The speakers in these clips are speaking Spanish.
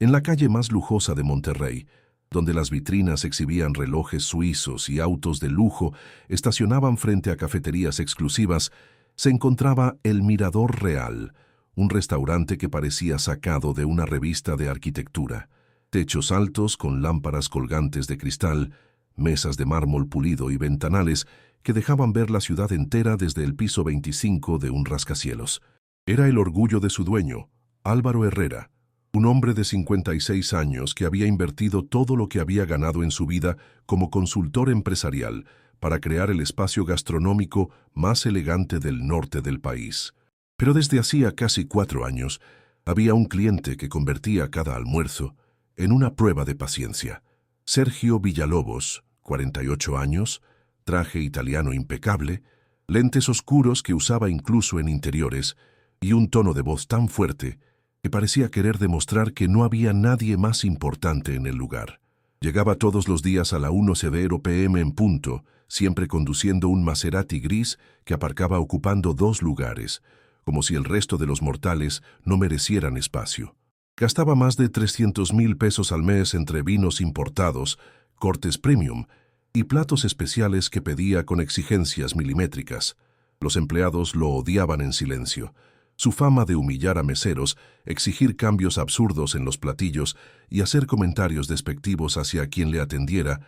En la calle más lujosa de Monterrey, donde las vitrinas exhibían relojes suizos y autos de lujo estacionaban frente a cafeterías exclusivas, se encontraba el Mirador Real, un restaurante que parecía sacado de una revista de arquitectura. Techos altos con lámparas colgantes de cristal, mesas de mármol pulido y ventanales que dejaban ver la ciudad entera desde el piso 25 de un rascacielos. Era el orgullo de su dueño, Álvaro Herrera, un hombre de 56 años que había invertido todo lo que había ganado en su vida como consultor empresarial para crear el espacio gastronómico más elegante del norte del país. Pero desde hacía casi 4 años, había un cliente que convertía cada almuerzo en una prueba de paciencia. Sergio Villalobos, 48 años, traje italiano impecable, lentes oscuros que usaba incluso en interiores y un tono de voz tan fuerte que parecía querer demostrar que no había nadie más importante en el lugar. Llegaba todos los días a la 1:00 p.m. en punto, siempre conduciendo un Maserati gris que aparcaba ocupando 2 lugares, como si el resto de los mortales no merecieran espacio. Gastaba más de 300,000 pesos al mes entre vinos importados, cortes premium y platos especiales que pedía con exigencias milimétricas. Los empleados lo odiaban en silencio. Su fama de humillar a meseros, exigir cambios absurdos en los platillos y hacer comentarios despectivos hacia quien le atendiera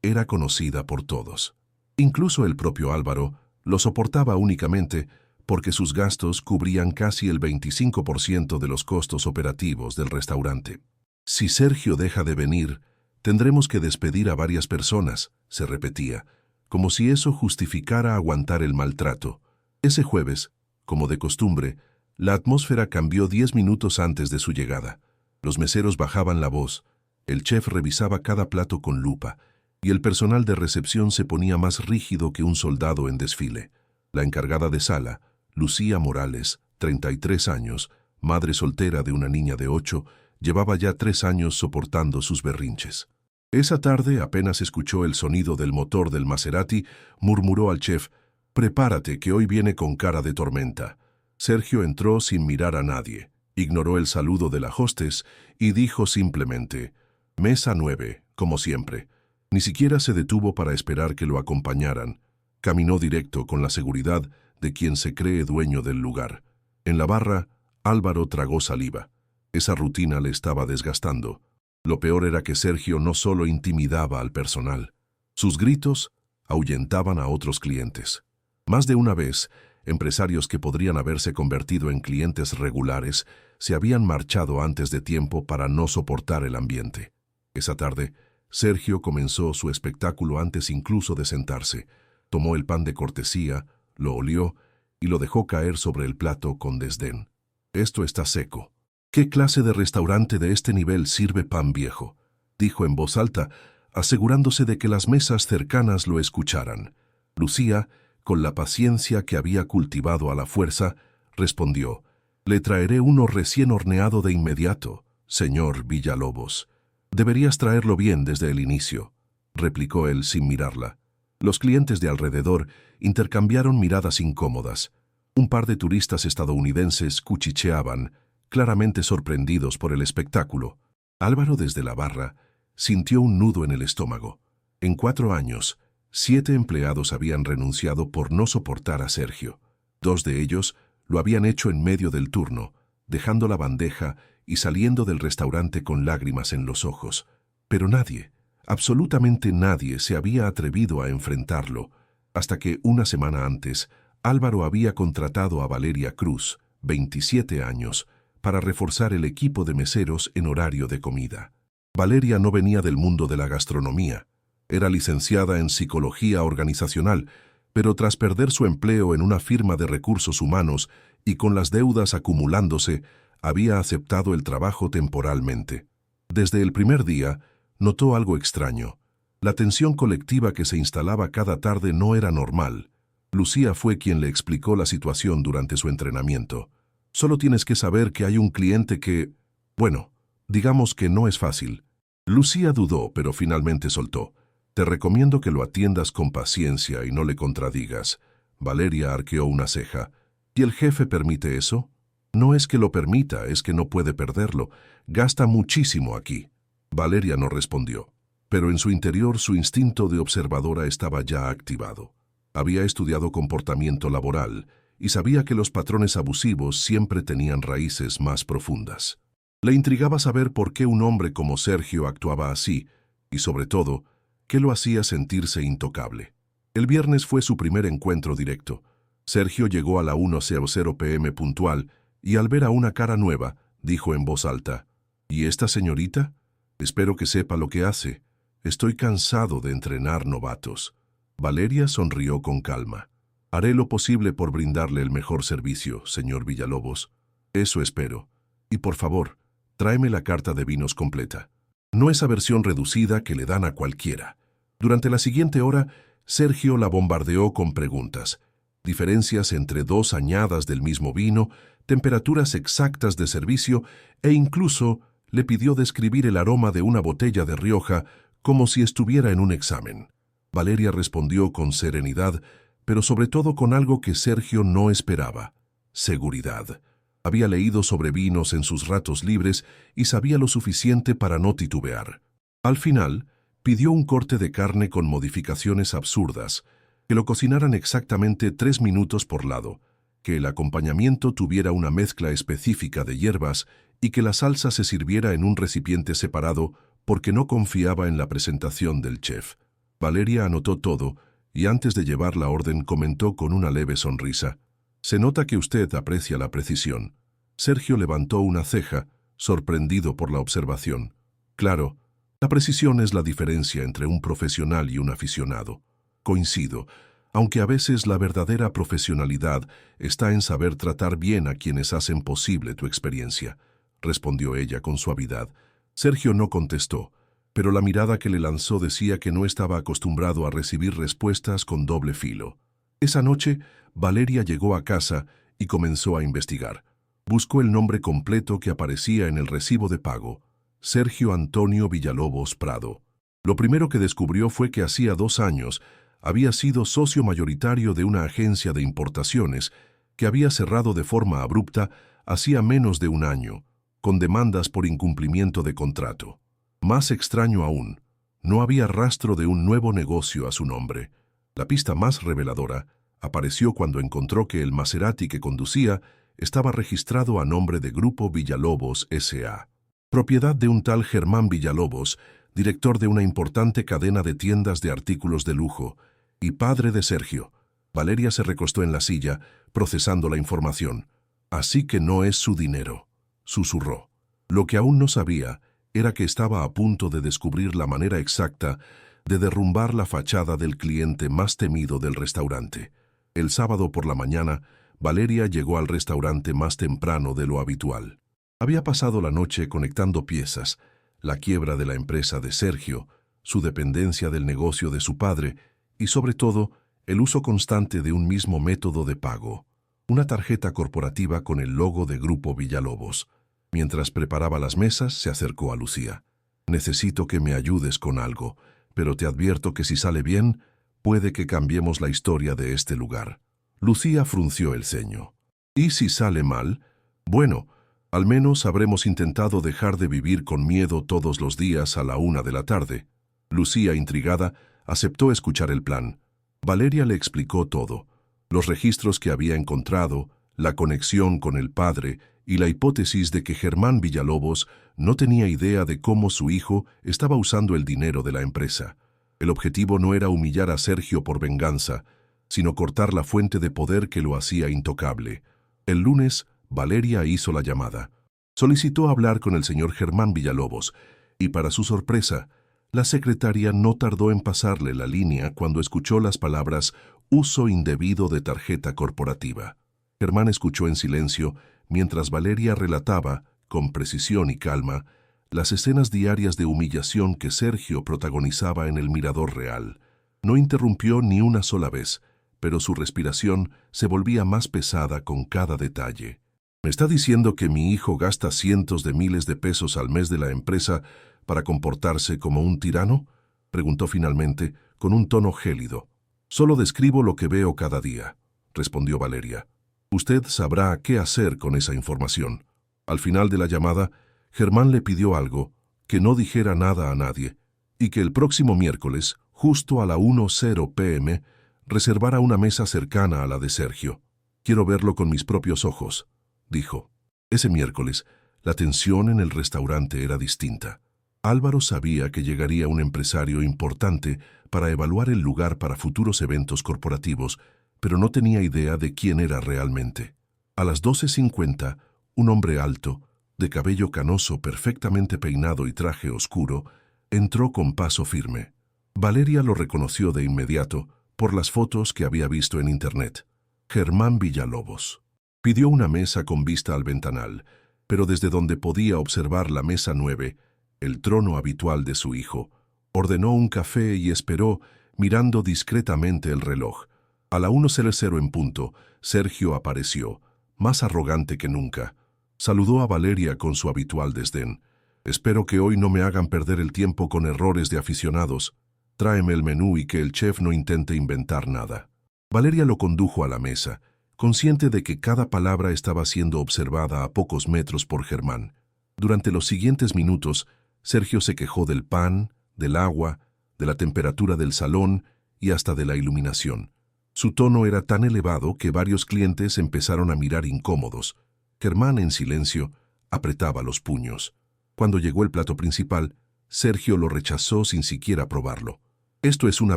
era conocida por todos. Incluso el propio Álvaro lo soportaba únicamente porque sus gastos cubrían casi el 25% de los costos operativos del restaurante. Si Sergio deja de venir, tendremos que despedir a varias personas, se repetía, como si eso justificara aguantar el maltrato. Ese jueves, como de costumbre, la atmósfera cambió 10 minutos antes de su llegada. Los meseros bajaban la voz, el chef revisaba cada plato con lupa, y el personal de recepción se ponía más rígido que un soldado en desfile. La encargada de sala, Lucía Morales, 33 años, madre soltera de una niña de 8, llevaba ya 3 años soportando sus berrinches. Esa tarde apenas escuchó el sonido del motor del Maserati, murmuró al chef: «Prepárate, que hoy viene con cara de tormenta». Sergio entró sin mirar a nadie, ignoró el saludo de la hostess y dijo simplemente: «Mesa 9, como siempre». Ni siquiera se detuvo para esperar que lo acompañaran. Caminó directo con la seguridad de quien se cree dueño del lugar. En la barra, Álvaro tragó saliva. Esa rutina le estaba desgastando. Lo peor era que Sergio no solo intimidaba al personal. Sus gritos ahuyentaban a otros clientes. Más de una vez, empresarios que podrían haberse convertido en clientes regulares se habían marchado antes de tiempo para no soportar el ambiente. Esa tarde, Sergio comenzó su espectáculo antes incluso de sentarse. Tomó el pan de cortesía, lo olió y lo dejó caer sobre el plato con desdén. «Esto está seco». «¿Qué clase de restaurante de este nivel sirve pan viejo?», dijo en voz alta, asegurándose de que las mesas cercanas lo escucharan. Lucía, con la paciencia que había cultivado a la fuerza, respondió: «Le traeré uno recién horneado de inmediato, señor Villalobos». «Deberías traerlo bien desde el inicio», replicó él sin mirarla. Los clientes de alrededor intercambiaron miradas incómodas. Un par de turistas estadounidenses cuchicheaban, claramente sorprendidos por el espectáculo. Álvaro, desde la barra, sintió un nudo en el estómago. En 4 años, 7 empleados habían renunciado por no soportar a Sergio. 2 de ellos lo habían hecho en medio del turno, dejando la bandeja y saliendo del restaurante con lágrimas en los ojos. Pero nadie, absolutamente nadie, se había atrevido a enfrentarlo, hasta que una semana antes, Álvaro había contratado a Valeria Cruz, 27 años, para reforzar el equipo de meseros en horario de comida. Valeria no venía del mundo de la gastronomía. Era licenciada en psicología organizacional, pero tras perder su empleo en una firma de recursos humanos y con las deudas acumulándose, había aceptado el trabajo temporalmente. Desde el primer día, notó algo extraño. La tensión colectiva que se instalaba cada tarde no era normal. Lucía fue quien le explicó la situación durante su entrenamiento. «Solo tienes que saber que hay un cliente que... bueno, digamos que no es fácil». Lucía dudó, pero finalmente soltó: «Te recomiendo que lo atiendas con paciencia y no le contradigas». Valeria arqueó una ceja. «¿Y el jefe permite eso?». No es que lo permita, es que no puede perderlo. Gasta muchísimo aquí. Valeria no respondió, pero en su interior su instinto de observadora estaba ya activado. Había estudiado comportamiento laboral y sabía que los patrones abusivos siempre tenían raíces más profundas. Le intrigaba saber por qué un hombre como Sergio actuaba así y, sobre todo, qué lo hacía sentirse intocable. El viernes fue su primer encuentro directo. Sergio llegó a la 1:00 p.m. puntual y al ver a una cara nueva, dijo en voz alta: ¿Y esta señorita? Espero que sepa lo que hace. Estoy cansado de entrenar novatos. Valeria sonrió con calma. Haré lo posible por brindarle el mejor servicio, señor Villalobos. Eso espero. Y por favor, tráeme la carta de vinos completa. No esa versión reducida que le dan a cualquiera. Durante la siguiente hora, Sergio la bombardeó con preguntas. Diferencias entre dos añadas del mismo vino, temperaturas exactas de servicio e incluso le pidió describir el aroma de una botella de Rioja como si estuviera en un examen. Valeria respondió con serenidad, pero sobre todo con algo que Sergio no esperaba: seguridad. Había leído sobre vinos en sus ratos libres y sabía lo suficiente para no titubear. Al final, pidió un corte de carne con modificaciones absurdas, que lo cocinaran exactamente 3 minutos por lado, que el acompañamiento tuviera una mezcla específica de hierbas y que la salsa se sirviera en un recipiente separado porque no confiaba en la presentación del chef. Valeria anotó todo y antes de llevar la orden comentó con una leve sonrisa: «Se nota que usted aprecia la precisión». Sergio levantó una ceja, sorprendido por la observación. «Claro, la precisión es la diferencia entre un profesional y un aficionado. Coincido, aunque a veces la verdadera profesionalidad está en saber tratar bien a quienes hacen posible tu experiencia», respondió ella con suavidad. Sergio no contestó, pero la mirada que le lanzó decía que no estaba acostumbrado a recibir respuestas con doble filo. Esa noche, Valeria llegó a casa y comenzó a investigar. Buscó el nombre completo que aparecía en el recibo de pago: Sergio Antonio Villalobos Prado. Lo primero que descubrió fue que hacía 2 años había sido socio mayoritario de una agencia de importaciones que había cerrado de forma abrupta hacía menos de 1 año, con demandas por incumplimiento de contrato. Más extraño aún, no había rastro de un nuevo negocio a su nombre. La pista más reveladora apareció cuando encontró que el Maserati que conducía estaba registrado a nombre de Grupo Villalobos S.A., propiedad de un tal Germán Villalobos, director de una importante cadena de tiendas de artículos de lujo, y padre de Sergio. Valeria se recostó en la silla, procesando la información. «Así que no es su dinero», susurró. Lo que aún no sabía era que estaba a punto de descubrir la manera exacta de derrumbar la fachada del cliente más temido del restaurante. El sábado por la mañana, Valeria llegó al restaurante más temprano de lo habitual. Había pasado la noche conectando piezas: la quiebra de la empresa de Sergio, su dependencia del negocio de su padre y, sobre todo, el uso constante de un mismo método de pago: una tarjeta corporativa con el logo de Grupo Villalobos. Mientras preparaba las mesas, se acercó a Lucía. «Necesito que me ayudes con algo, pero te advierto que si sale bien, puede que cambiemos la historia de este lugar». Lucía frunció el ceño. «¿Y si sale mal? Bueno, al menos habremos intentado dejar de vivir con miedo todos los días a la 1 de la tarde». Lucía, intrigada, aceptó escuchar el plan. Valeria le explicó todo: los registros que había encontrado, la conexión con el padre y la hipótesis de que Germán Villalobos no tenía idea de cómo su hijo estaba usando el dinero de la empresa. El objetivo no era humillar a Sergio por venganza, sino cortar la fuente de poder que lo hacía intocable. El lunes, Valeria hizo la llamada. Solicitó hablar con el señor Germán Villalobos y, para su sorpresa, la secretaria no tardó en pasarle la línea cuando escuchó las palabras «uso indebido de tarjeta corporativa». Germán escuchó en silencio mientras Valeria relataba, con precisión y calma, las escenas diarias de humillación que Sergio protagonizaba en el Mirador Real. No interrumpió ni una sola vez, pero su respiración se volvía más pesada con cada detalle. «¿Me está diciendo que mi hijo gasta cientos de miles de pesos al mes de la empresa para comportarse como un tirano?», preguntó finalmente, con un tono gélido. «Solo describo lo que veo cada día», respondió Valeria. Usted sabrá qué hacer con esa información. Al final de la llamada, Germán le pidió algo, que no dijera nada a nadie, y que el próximo miércoles, justo a la 1:00 p.m., reservara una mesa cercana a la de Sergio. Quiero verlo con mis propios ojos, dijo. Ese miércoles, la tensión en el restaurante era distinta. Álvaro sabía que llegaría un empresario importante para evaluar el lugar para futuros eventos corporativos, pero no tenía idea de quién era realmente. A las 12:50, un hombre alto, de cabello canoso perfectamente peinado y traje oscuro, entró con paso firme. Valeria lo reconoció de inmediato por las fotos que había visto en internet. Germán Villalobos. Pidió una mesa con vista al ventanal, pero desde donde podía observar la mesa 9, el trono habitual de su hijo, ordenó un café y esperó, mirando discretamente el reloj. A la 1:00 en punto, Sergio apareció, más arrogante que nunca. Saludó a Valeria con su habitual desdén. Espero que hoy no me hagan perder el tiempo con errores de aficionados. Tráeme el menú y que el chef no intente inventar nada. Valeria lo condujo a la mesa, consciente de que cada palabra estaba siendo observada a pocos metros por Germán. Durante los siguientes minutos, Sergio se quejó del pan, del agua, de la temperatura del salón y hasta de la iluminación. Su tono era tan elevado que varios clientes empezaron a mirar incómodos. Germán, en silencio, apretaba los puños. Cuando llegó el plato principal, Sergio lo rechazó sin siquiera probarlo. «Esto es una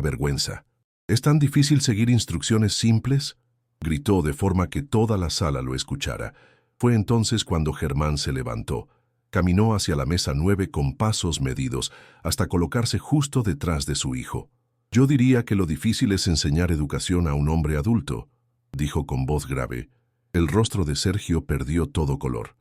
vergüenza. ¿Es tan difícil seguir instrucciones simples?», gritó de forma que toda la sala lo escuchara. Fue entonces cuando Germán se levantó. Caminó hacia la mesa 9 con pasos medidos, hasta colocarse justo detrás de su hijo. «Yo diría que lo difícil es enseñar educación a un hombre adulto», dijo con voz grave. El rostro de Sergio perdió todo color.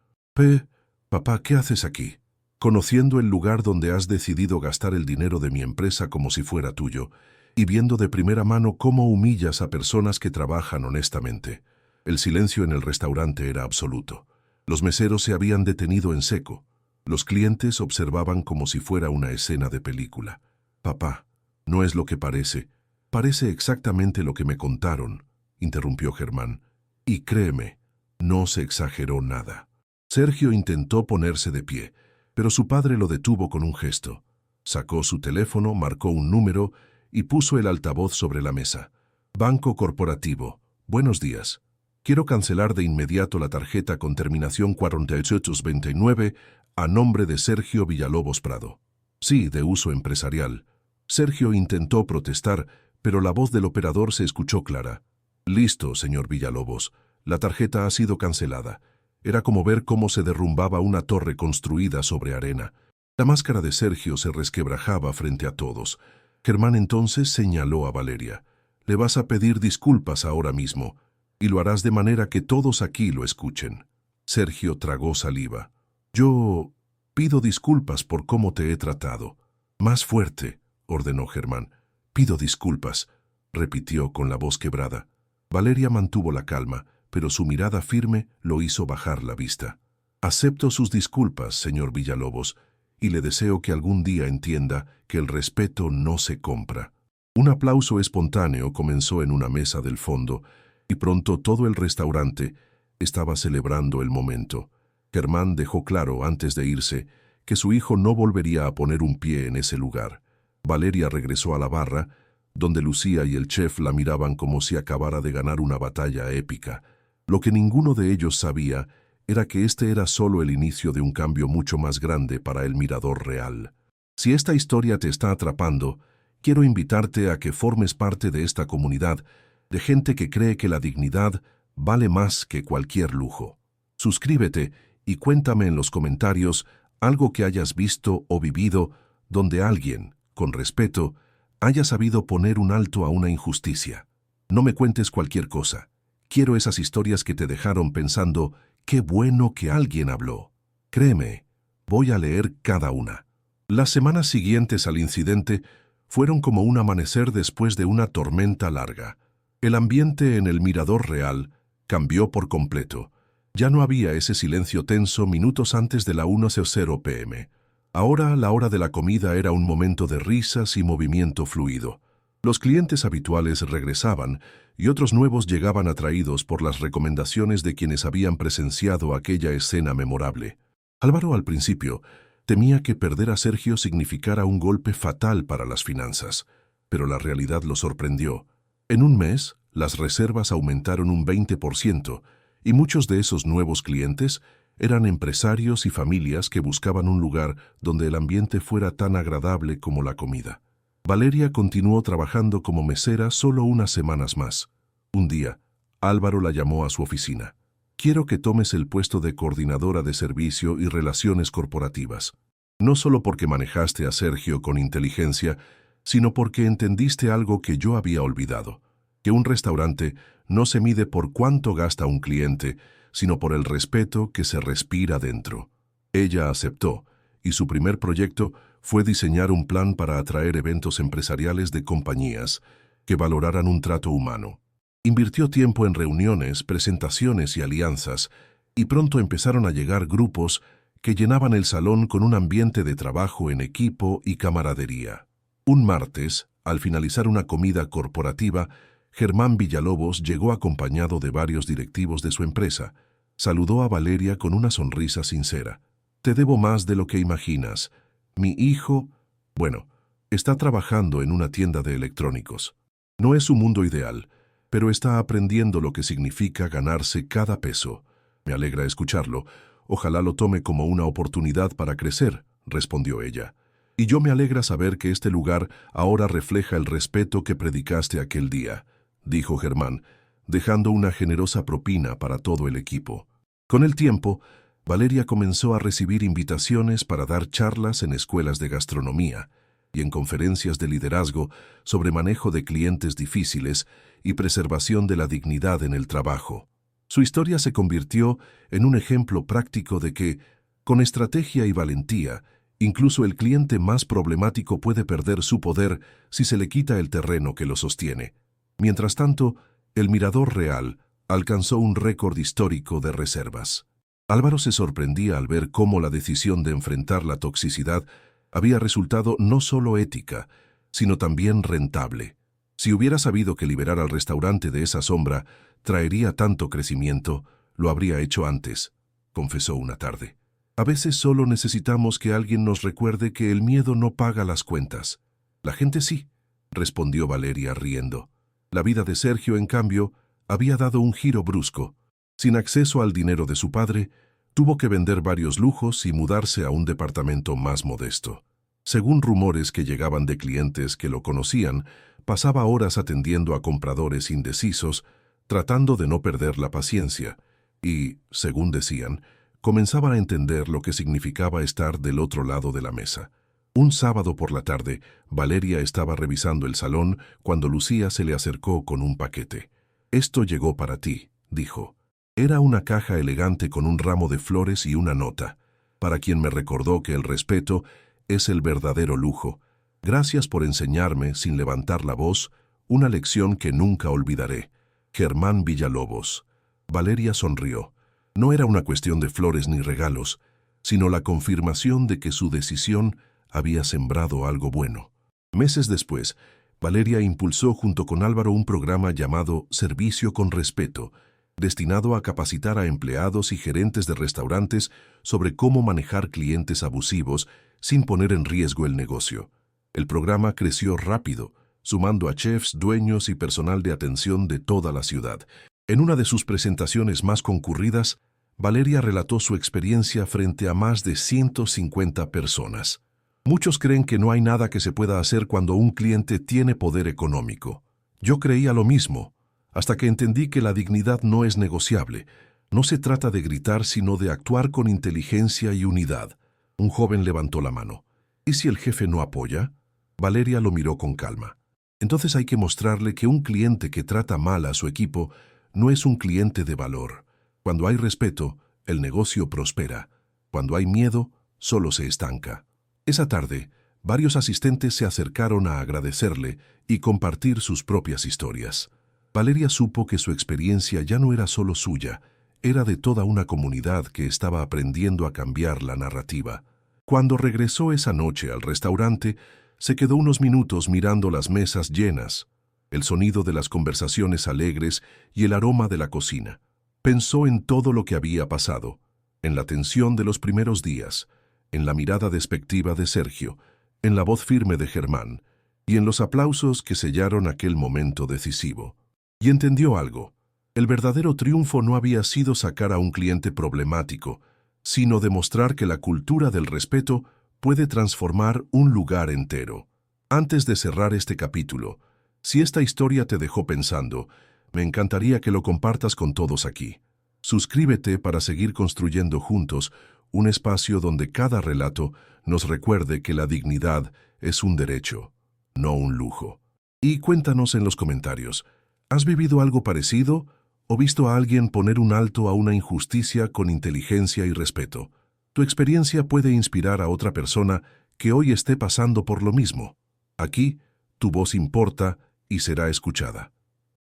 Papá, ¿qué haces aquí? Conociendo el lugar donde has decidido gastar el dinero de mi empresa como si fuera tuyo, y viendo de primera mano cómo humillas a personas que trabajan honestamente». El silencio en el restaurante era absoluto. Los meseros se habían detenido en seco. Los clientes observaban como si fuera una escena de película. «Papá, no es lo que parece. Parece exactamente lo que me contaron», interrumpió Germán. «Y créeme, no se exageró nada». Sergio intentó ponerse de pie, pero su padre lo detuvo con un gesto. Sacó su teléfono, marcó un número y puso el altavoz sobre la mesa. «Banco Corporativo. Buenos días. Quiero cancelar de inmediato la tarjeta con terminación 4829 a nombre de Sergio Villalobos Prado». «Sí, de uso empresarial». Sergio intentó protestar, pero la voz del operador se escuchó clara. «Listo, señor Villalobos. La tarjeta ha sido cancelada». Era como ver cómo se derrumbaba una torre construida sobre arena. La máscara de Sergio se resquebrajaba frente a todos. Germán entonces señaló a Valeria. «Le vas a pedir disculpas ahora mismo, y lo harás de manera que todos aquí lo escuchen». Sergio tragó saliva. «Yo pido disculpas por cómo te he tratado». «Más fuerte», ordenó Germán. «Pido disculpas», repitió con la voz quebrada. Valeria mantuvo la calma, pero su mirada firme lo hizo bajar la vista. «Acepto sus disculpas, señor Villalobos, y le deseo que algún día entienda que el respeto no se compra». Un aplauso espontáneo comenzó en una mesa del fondo, y pronto todo el restaurante estaba celebrando el momento. Germán dejó claro antes de irse que su hijo no volvería a poner un pie en ese lugar. Valeria regresó a la barra, donde Lucía y el chef la miraban como si acabara de ganar una batalla épica. Lo que ninguno de ellos sabía era que este era solo el inicio de un cambio mucho más grande para el Mirador Real. Si esta historia te está atrapando, quiero invitarte a que formes parte de esta comunidad de gente que cree que la dignidad vale más que cualquier lujo. Suscríbete y cuéntame en los comentarios algo que hayas visto o vivido donde alguien, con respeto, haya sabido poner un alto a una injusticia. No me cuentes cualquier cosa. Quiero esas historias que te dejaron pensando, «qué bueno que alguien habló». Créeme, voy a leer cada una. Las semanas siguientes al incidente fueron como un amanecer después de una tormenta larga. El ambiente en el Mirador Real cambió por completo. Ya no había ese silencio tenso minutos antes de la 1:00 p.m. Ahora la hora de la comida era un momento de risas y movimiento fluido. Los clientes habituales regresaban y otros nuevos llegaban atraídos por las recomendaciones de quienes habían presenciado aquella escena memorable. Álvaro al principio temía que perder a Sergio significara un golpe fatal para las finanzas, pero la realidad lo sorprendió. En un mes, las reservas aumentaron un 20% y muchos de esos nuevos clientes eran empresarios y familias que buscaban un lugar donde el ambiente fuera tan agradable como la comida. Valeria continuó trabajando como mesera solo unas semanas más. Un día, Álvaro la llamó a su oficina. «Quiero que tomes el puesto de coordinadora de servicio y relaciones corporativas. No solo porque manejaste a Sergio con inteligencia, sino porque entendiste algo que yo había olvidado, que un restaurante no se mide por cuánto gasta un cliente, sino por el respeto que se respira dentro». Ella aceptó, y su primer proyecto fue diseñar un plan para atraer eventos empresariales de compañías que valoraran un trato humano. Invirtió tiempo en reuniones, presentaciones y alianzas, y pronto empezaron a llegar grupos que llenaban el salón con un ambiente de trabajo en equipo y camaradería. Un martes, al finalizar una comida corporativa, Germán Villalobos llegó acompañado de varios directivos de su empresa. Saludó a Valeria con una sonrisa sincera. «Te debo más de lo que imaginas. Mi hijo, bueno, está trabajando en una tienda de electrónicos. No es su mundo ideal, pero está aprendiendo lo que significa ganarse cada peso. Me alegra escucharlo. Ojalá lo tome como una oportunidad para crecer», respondió ella. «Y yo me alegra saber que este lugar ahora refleja el respeto que predicaste aquel día», dijo Germán, dejando una generosa propina para todo el equipo. Con el tiempo, Valeria comenzó a recibir invitaciones para dar charlas en escuelas de gastronomía y en conferencias de liderazgo sobre manejo de clientes difíciles y preservación de la dignidad en el trabajo. Su historia se convirtió en un ejemplo práctico de que, con estrategia y valentía, incluso el cliente más problemático puede perder su poder si se le quita el terreno que lo sostiene. Mientras tanto, el Mirador Real alcanzó un récord histórico de reservas. Álvaro se sorprendía al ver cómo la decisión de enfrentar la toxicidad había resultado no solo ética, sino también rentable. Si hubiera sabido que liberar al restaurante de esa sombra traería tanto crecimiento, lo habría hecho antes, confesó una tarde. «A veces solo necesitamos que alguien nos recuerde que el miedo no paga las cuentas». «La gente sí», respondió Valeria riendo. La vida de Sergio, en cambio, había dado un giro brusco. Sin acceso al dinero de su padre, tuvo que vender varios lujos y mudarse a un departamento más modesto. Según rumores que llegaban de clientes que lo conocían, pasaba horas atendiendo a compradores indecisos, tratando de no perder la paciencia, y, según decían, comenzaban a entender lo que significaba estar del otro lado de la mesa. Un sábado por la tarde, Valeria estaba revisando el salón cuando Lucía se le acercó con un paquete. «Esto llegó para ti», dijo. Era una caja elegante con un ramo de flores y una nota, para quien me recordó que el respeto es el verdadero lujo. Gracias por enseñarme, sin levantar la voz, una lección que nunca olvidaré. Germán Villalobos. Valeria sonrió. No era una cuestión de flores ni regalos, sino la confirmación de que su decisión había sembrado algo bueno. Meses después, Valeria impulsó junto con Álvaro un programa llamado Servicio con Respeto, destinado a capacitar a empleados y gerentes de restaurantes sobre cómo manejar clientes abusivos sin poner en riesgo el negocio. El programa creció rápido, sumando a chefs, dueños y personal de atención de toda la ciudad. En una de sus presentaciones más concurridas, Valeria relató su experiencia frente a más de 150 personas. Muchos creen que no hay nada que se pueda hacer cuando un cliente tiene poder económico. Yo creía lo mismo, hasta que entendí que la dignidad no es negociable. No se trata de gritar, sino de actuar con inteligencia y unidad. Un joven levantó la mano. ¿Y si el jefe no apoya? Valeria lo miró con calma. Entonces hay que mostrarle que un cliente que trata mal a su equipo no es un cliente de valor. Cuando hay respeto, el negocio prospera. Cuando hay miedo, solo se estanca. Esa tarde, varios asistentes se acercaron a agradecerle y compartir sus propias historias. Valeria supo que su experiencia ya no era solo suya, era de toda una comunidad que estaba aprendiendo a cambiar la narrativa. Cuando regresó esa noche al restaurante, Se quedó unos minutos mirando las mesas llenas, el sonido de las conversaciones alegres y el aroma de la cocina. Pensó en todo lo que había pasado, en la tensión de los primeros días, en la mirada despectiva de Sergio, en la voz firme de Germán y en los aplausos que sellaron aquel momento decisivo. Y entendió algo. El verdadero triunfo no había sido sacar a un cliente problemático, sino demostrar que la cultura del respeto puede transformar un lugar entero. Antes de cerrar este capítulo, si esta historia te dejó pensando, me encantaría que lo compartas con todos aquí. Suscríbete para seguir construyendo juntos un espacio donde cada relato nos recuerde que la dignidad es un derecho, no un lujo. Y cuéntanos en los comentarios, ¿has vivido algo parecido o visto a alguien poner un alto a una injusticia con inteligencia y respeto? Tu experiencia puede inspirar a otra persona que hoy esté pasando por lo mismo. Aquí, tu voz importa y será escuchada.